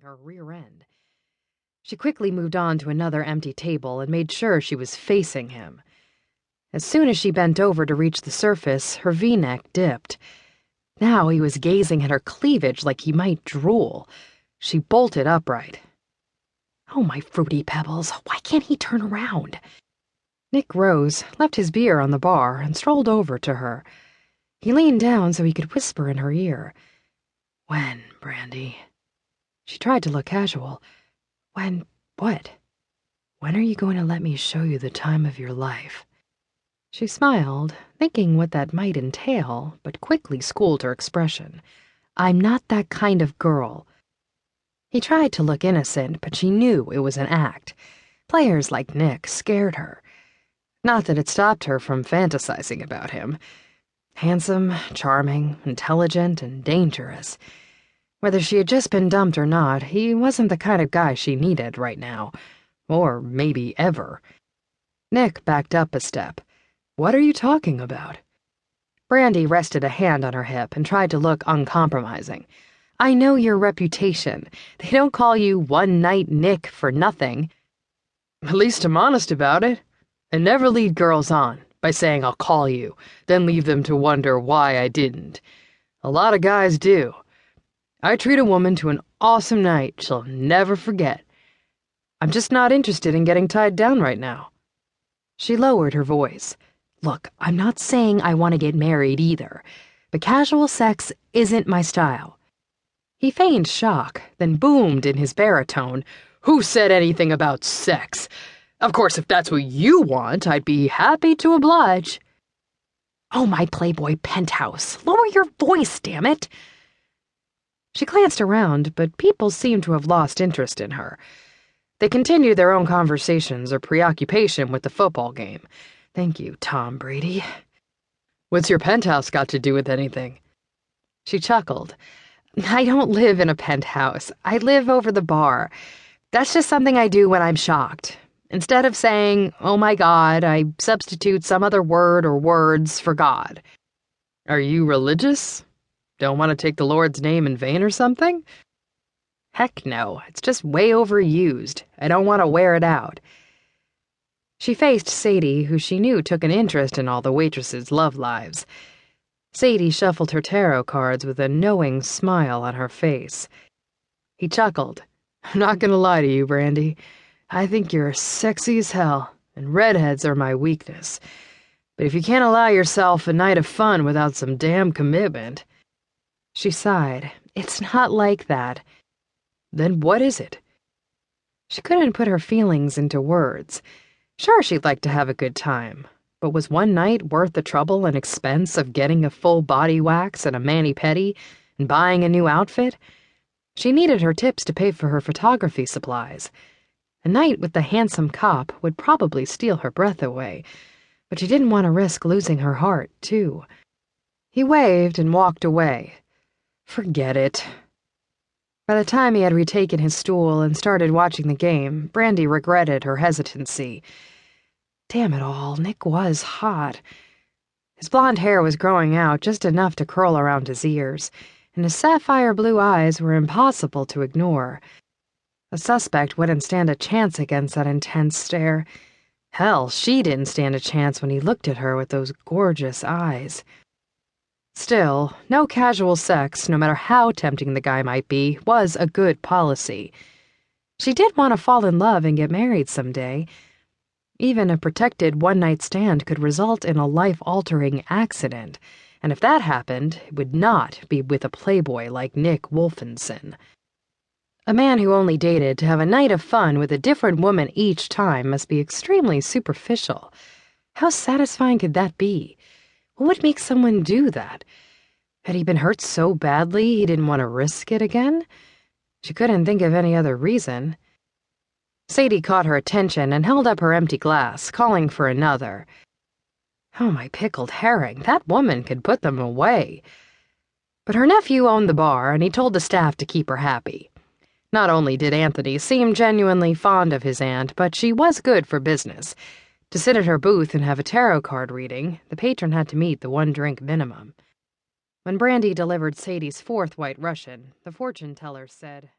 her rear end. She quickly moved on to another empty table and made sure she was facing him. As soon as she bent over to reach the surface, her V-neck dipped. Now he was gazing at her cleavage like he might drool. She bolted upright. Oh, my fruity pebbles, why can't he turn around? Nick rose, left his beer on the bar, and strolled over to her. He leaned down so he could whisper in her ear. When, Brandee? She tried to look casual. When what? When are you going to let me show you the time of your life? She smiled, thinking what that might entail, but quickly schooled her expression. I'm not that kind of girl. He tried to look innocent, but she knew it was an act. Players like Nick scared her. Not that it stopped her from fantasizing about him. Handsome, charming, intelligent, and dangerous. Whether she had just been dumped or not, he wasn't the kind of guy she needed right now. Or maybe ever. Nick backed up a step. What are you talking about? Brandee rested a hand on her hip and tried to look uncompromising. I know your reputation. They don't call you one-night Nick for nothing. At least I'm honest about it. I never lead girls on by saying I'll call you, then leave them to wonder why I didn't. A lot of guys do. I treat a woman to an awesome night she'll never forget. I'm just not interested in getting tied down right now. She lowered her voice. Look, I'm not saying I want to get married either, but casual sex isn't my style. He feigned shock, then boomed in his baritone. Who said anything about sex? Of course, if that's what you want, I'd be happy to oblige. Oh, my Playboy penthouse. Lower your voice, damn it. She glanced around, but people seemed to have lost interest in her. They continued their own conversations or preoccupation with the football game. Thank you, Tom Brady. What's your penthouse got to do with anything? She chuckled. I don't live in a penthouse. I live over the bar. That's just something I do when I'm shocked. Instead of saying, oh my God, I substitute some other word or words for God. Are you religious? Don't want to take the Lord's name in vain or something? Heck no, it's just way overused. I don't want to wear it out. She faced Sadie, who she knew took an interest in all the waitresses' love lives. Sadie shuffled her tarot cards with a knowing smile on her face. He chuckled. I'm not gonna lie to you, Brandee. I think you're sexy as hell, and redheads are my weakness. But if you can't allow yourself a night of fun without some damn commitment... She sighed. It's not like that. Then what is it? She couldn't put her feelings into words. Sure, she'd like to have a good time, but was one night worth the trouble and expense of getting a full body wax and a mani-pedi and buying a new outfit? She needed her tips to pay for her photography supplies. A night with the handsome cop would probably steal her breath away, but she didn't want to risk losing her heart, too. He waved and walked away. Forget it. By the time he had retaken his stool and started watching the game, Brandee regretted her hesitancy. Damn it all, Nick was hot. His blonde hair was growing out just enough to curl around his ears, and his sapphire blue eyes were impossible to ignore. A suspect wouldn't stand a chance against that intense stare. Hell, she didn't stand a chance when he looked at her with those gorgeous eyes. Still, no casual sex, no matter how tempting the guy might be, was a good policy. She did want to fall in love and get married someday. Even a protected one-night stand could result in a life-altering accident, and if that happened, it would not be with a playboy like Nick Wolfenson. A man who only dated to have a night of fun with a different woman each time must be extremely superficial. How satisfying could that be? What would make someone do that? Had he been hurt so badly he didn't want to risk it again? She couldn't think of any other reason. Sadie caught her attention and held up her empty glass, calling for another. Oh, my pickled herring, that woman could put them away. But her nephew owned the bar, and he told the staff to keep her happy. Not only did Anthony seem genuinely fond of his aunt, but she was good for business. To sit at her booth and have a tarot card reading, the patron had to meet the one-drink minimum. When Brandee delivered Sadie's fourth White Russian, the fortune teller said,